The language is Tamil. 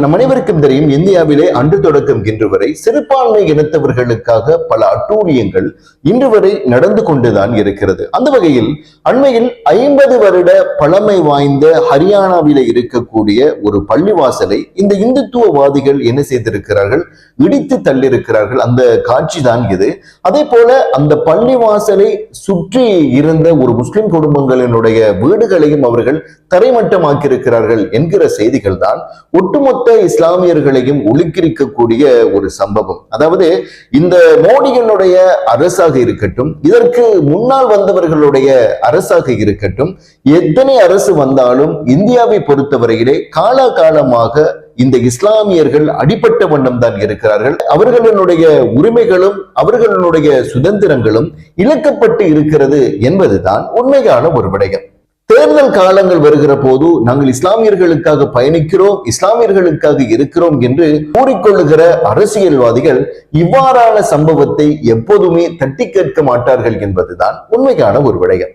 நம் அனைவருக்கும் தெரியும், இந்தியாவிலே அன்று தொடக்கம் இன்று வரை சிறுபான்மை இனத்தவர்களுக்காக பல அட்டூழியங்கள் இன்று வரை நடந்து கொண்டுதான் இருக்கிறது. அந்த வகையில் அண்மையில் 50 வருட பழமை வாய்ந்த ஹரியானாவிலே இருக்கக்கூடிய ஒரு பள்ளிவாசலை இந்த இந்துத்துவவாதிகள் என்ன செய்திருக்கிறார்கள், இடித்து தள்ளியிருக்கிறார்கள். அந்த காட்சி தான் இது. அதே போல அந்த பள்ளிவாசலை சுற்றி இருந்த ஒரு முஸ்லிம் குடும்பங்களினுடைய வீடுகளையும் அவர்கள் தரைமட்டமாக்கியிருக்கிறார்கள் என்கிற செய்திகள் தான் ஒட்டுமொத்த இஸ்லாமியர்களையும் ஒழுக்கிரிக்கக்கூடிய ஒரு சம்பவம். அதாவது இந்த மோடியினுடைய அரசாக இருக்கட்டும், இதற்கு முன்னால் வந்தவர்களுடைய அரசாக இருக்கட்டும், எத்தனை அரசு வந்தாலும் இந்தியாவை பொறுத்தவரையிலே காலகாலமாக இந்த இஸ்லாமியர்கள் அடிப்பட்ட வண்ணம் தான் இருக்கிறார்கள். அவர்களுடைய உரிமைகளும் அவர்களுடைய சுதந்திரங்களும் இழக்கப்பட்டு இருக்கிறது என்பதுதான் உண்மையான ஒரு விடயம். தேர்தல் காலங்கள் வருகிற போது நாங்கள் இஸ்லாமியர்களுக்காக பயணிக்கிறோம், இஸ்லாமியர்களுக்காக இருக்கிறோம் என்று கூறிக்கொள்ளுகிற அரசியல்வாதிகள் இவ்வாறான சம்பவத்தை எப்போதுமே தட்டி கேட்க மாட்டார்கள் என்பதுதான் உண்மையான ஒரு விடயம்.